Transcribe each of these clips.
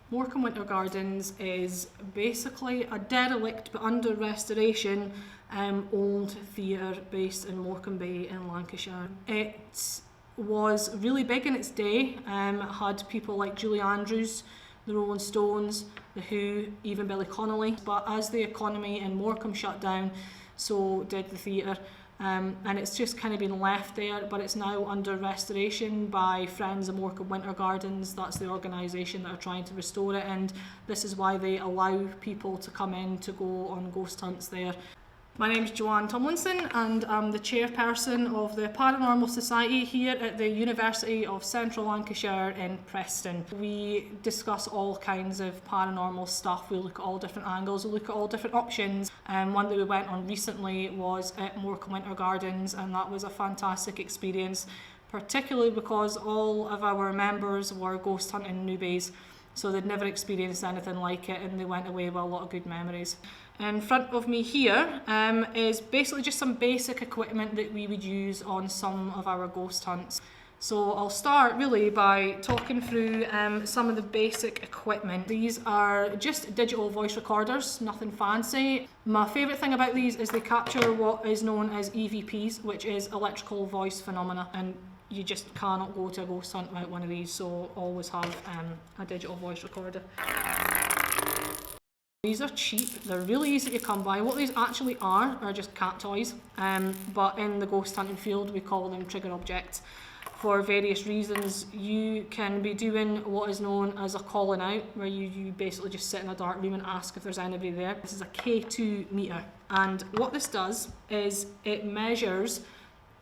Morecambe Winter Gardens is basically a derelict but under restoration old theatre based in Morecambe Bay in Lancashire. It was really big in its day. It had people like Julie Andrews, the Rolling Stones, The Who, even Billy Connolly. But as the economy in Morecambe shut down, so did the theatre. And it's just kind of been left there, but it's now under restoration by Friends of Morecambe Winter Gardens. That's the organisation that are trying to restore it, and this is why they allow people to come in to go on ghost hunts there. My name's Joanne Tomlinson, and I'm the chairperson of the Paranormal Society here at the University of Central Lancashire in Preston. We discuss all kinds of paranormal stuff. We look at all different angles, we look at all different options. One that we went on recently was at Morecambe Winter Gardens, and that was a fantastic experience, particularly because all of our members were ghost hunting newbies. So they'd never experienced anything like it, and they went away with a lot of good memories. In front of me here is basically just some basic equipment that we would use on some of our ghost hunts. So I'll start really by talking through some of the basic equipment. These are just digital voice recorders, nothing fancy. My favourite thing about these is they capture what is known as EVPs, which is electrical voice phenomena, and you just cannot go to a ghost hunt without one of these, so always have a digital voice recorder. These are cheap, they're really easy to come by. What these actually are just cat toys, but in the ghost hunting field we call them trigger objects. For various reasons, you can be doing what is known as a calling out, where you basically just sit in a dark room and ask if there's anybody there. This is a K2 meter, and what this does is it measures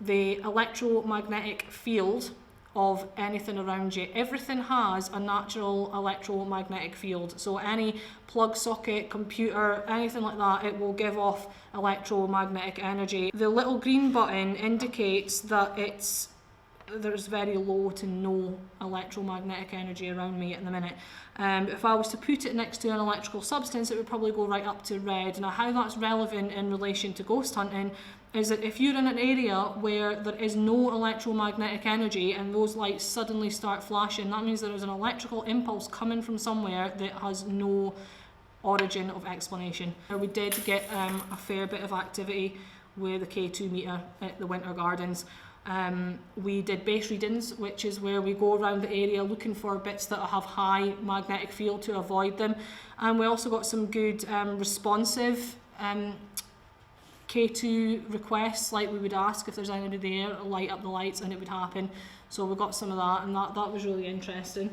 the electromagnetic field of anything around you. Everything has a natural electromagnetic field, so any plug socket, computer, anything like that, it will give off electromagnetic energy. The little green button indicates that there's very low to no electromagnetic energy around me at the minute. If I was to put it next to an electrical substance, it would probably go right up to red. Now, how that's relevant in relation to ghost hunting is that if you're in an area where there is no electromagnetic energy and those lights suddenly start flashing, that means there is an electrical impulse coming from somewhere that has no origin of explanation. We did get a fair bit of activity with the K2 meter at the Winter Gardens. We did base readings, which is where we go around the area looking for bits that have high magnetic field to avoid them. And we also got some good responsive K2 requests, like we would ask if there's anybody there, light up the lights, and it would happen. So we got some of that, and that was really interesting.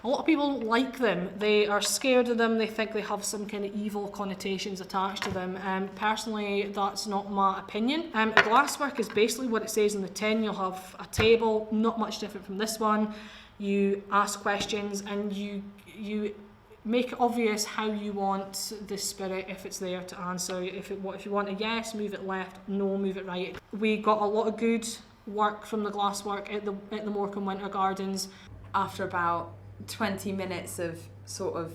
A lot of people like them. They are scared of them. They think they have some kind of evil connotations attached to them. Personally, that's not my opinion. The glasswork is basically what it says in the tin. You'll have a table, not much different from this one. You ask questions and you make it obvious how you want the spirit, if it's there, to answer. If you want a yes, move it left. No, move it right. We got a lot of good work from the glasswork at the Morecambe Winter Gardens. After about 20 minutes of sort of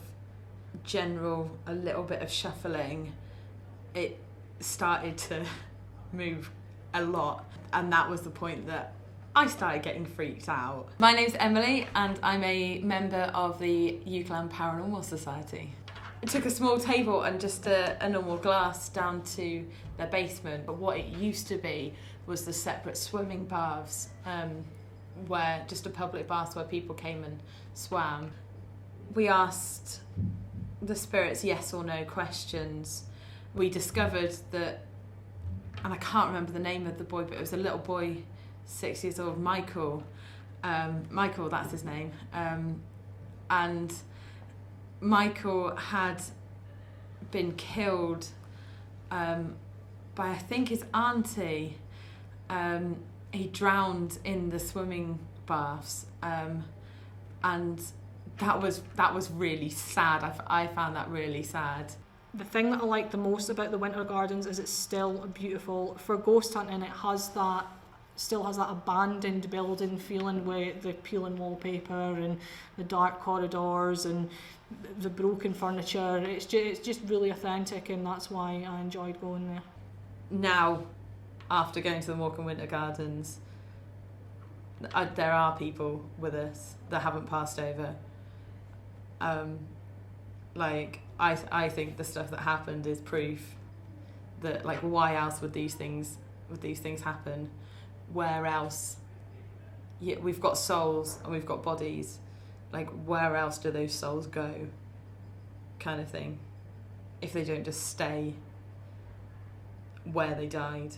general, a little bit of shuffling, it started to move a lot, and that was the point that I started getting freaked out. My name's Emily, and I'm a member of the UCLan Paranormal Society. I took a small table and just a normal glass down to their basement, but what it used to be was the separate swimming baths, where just a public bath where people came and swam. We asked the spirits yes or no questions. We discovered that, and I can't remember the name of the boy, but it was a little boy, 6 years old, Michael. Michael, that's his name. And Michael had been killed by, I think, his auntie. He drowned in the swimming baths, and that was really sad. I found that really sad. The thing that I like the most about the Winter Gardens is it's still beautiful. For ghost hunting, it still has that abandoned building feeling with the peeling wallpaper and the dark corridors and the broken furniture. It's just really authentic, and that's why I enjoyed going there. Now, after going to the Morecambe Winter Gardens, there are people with us that haven't passed over. Like, I think the stuff that happened is proof that, like, why else would these things happen? Where else? Yeah, we've got souls and we've got bodies. Like, where else do those souls go? Kind of thing. If they don't just stay where they died.